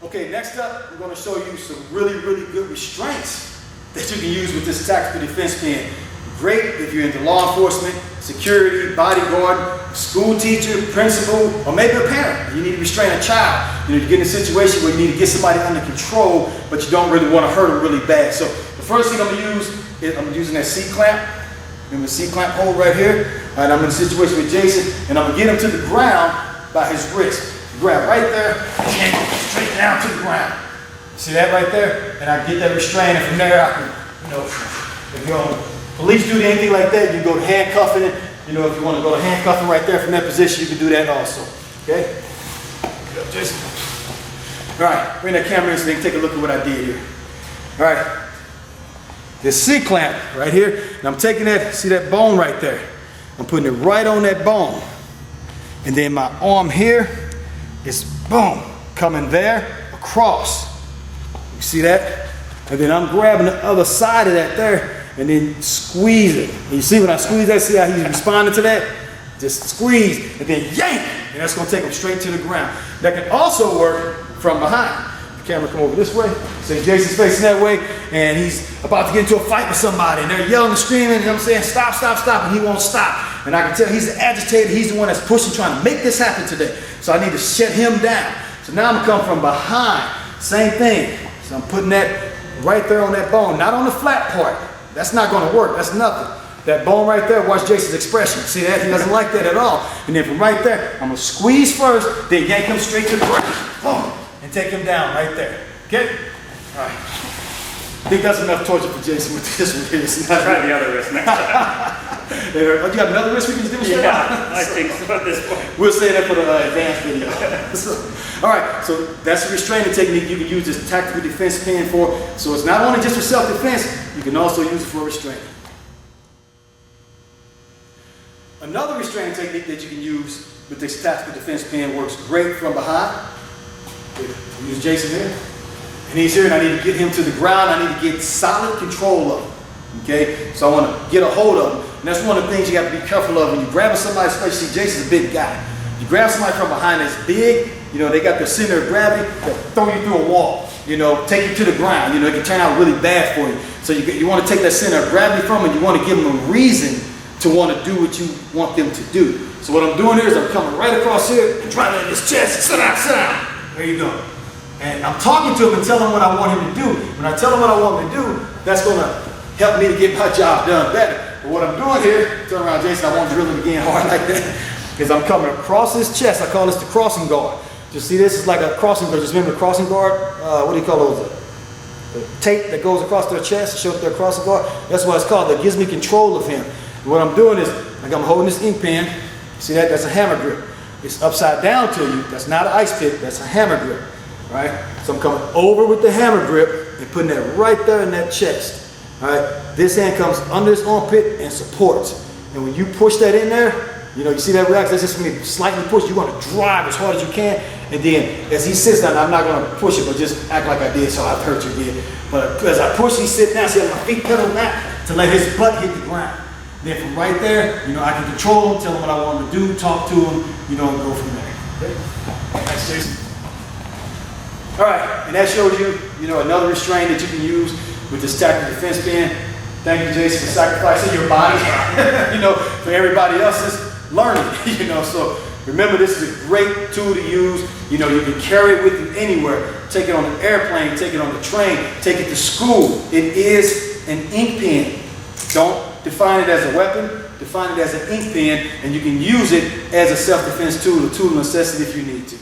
Okay, next up, we're going to show you some really good restraints that you can use with this tactical defense pen. Great if you're into law enforcement, security, bodyguard, school teacher, principal, or maybe a parent. You need to restrain a child. You get in a situation where you need to get somebody under control, but you don't really want to hurt them really bad. So the first thing I'm going to use is I'm using that C-clamp. Remember the C-clamp hold right here? All right, I'm in a situation with Jason, and I'm going to get him to the ground by his wrist. Grab right there, and straight down to the ground. See that right there? And I get that restraint, and from there I can, if you're on police duty, anything like that, you go to handcuffing it. If you want to go to handcuffing right there from that position, you can do that also. Okay? Good, Jason. All right, bring that camera in so they can take a look at what I did here. All right, this C-clamp right here, and I'm taking that, see that bone right there? I'm putting it right on that bone. And then my arm here is, boom, coming there, across. You see that? And then I'm grabbing the other side of that there, and then squeeze it. And you see when I squeeze that, see how he's responding to that? Just squeeze, and then yank, and that's gonna take him straight to the ground. That can also work from behind. The camera come over this way, say Jason's facing that way, and he's about to get into a fight with somebody, and they're yelling and screaming, and I'm saying, stop, stop, stop, and he won't stop. And I can tell he's agitated, he's the one that's pushing, trying to make this happen today. So I need to shut him down. So now I'm gonna come from behind, same thing. So I'm putting that right there on that bone, not on the flat part. That's not gonna work, that's nothing. That bone right there, watch Jason's expression. See that? He doesn't like that at all. And then from right there, I'm gonna squeeze first, then yank him straight to the ground. Boom, and take him down right there. Okay? All right. I think that's enough torture for Jason with this one here. Try the other wrist next time. Oh, you got another wrist we can demonstrate? Yeah, I think so at this point. We'll say that for the advanced video. All right, so that's a restraining technique you can use this tactical defense pen for. So it's not only just for self-defense, you can also use it for restraining. Another restraining technique that you can use with this tactical defense pen works great from behind. Use Jason here. And he's here and I need to get him to the ground. I need to get solid control of him. Okay? So I want to get a hold of him. And that's one of the things you have to be careful of when you're grabbing somebody, especially Jason's a big guy. You grab somebody from behind that's big, they got their center of gravity, they'll throw you through a wall, take you to the ground. It can turn out really bad for you. So you want to take that center of gravity from them, you want to give them a reason to want to do what you want them to do. So what I'm doing here is I'm coming right across here and driving in his chest. Sit down, sit down. There you go. And I'm talking to him and telling him what I want him to do. When I tell him what I want him to do, that's going to help me to get my job done better. But what I'm doing here, turn around Jason, I won't drill him again hard like that, is I'm coming across his chest. I call this the crossing guard. Just see this is like a crossing guard. Just remember the crossing guard? What do you call those? The tape that goes across their chest to show up their crossing guard. That's what it's called. That gives me control of him. And what I'm doing is, like I'm holding this ink pen. See that? That's a hammer grip. It's upside down to you. That's not an ice pick. That's a hammer grip. Right? So I'm coming over with the hammer grip and putting that right there in that chest. All right? This hand comes under his armpit and supports. And when you push that in there, you see that relax, that's just me slightly push. You want to drive as hard as you can. And then as he sits down, I'm not going to push it, but just act like I did, so I've hurt you again. But as I push, he sits down, see how my feet pedal back to let his butt hit the ground. Then from right there, I can control him, tell him what I want him to do, talk to him, and go from there. Okay? Thanks, Jason. All right, and that shows you, another restraint that you can use with this tactical defense pen. Thank you, Jason, for sacrificing your body, for everybody else's learning, So remember, this is a great tool to use. You can carry it with you anywhere. Take it on an airplane, take it on the train, take it to school. It is an ink pen. Don't define it as a weapon. Define it as an ink pen, and you can use it as a self-defense tool, a tool of necessity if you need to.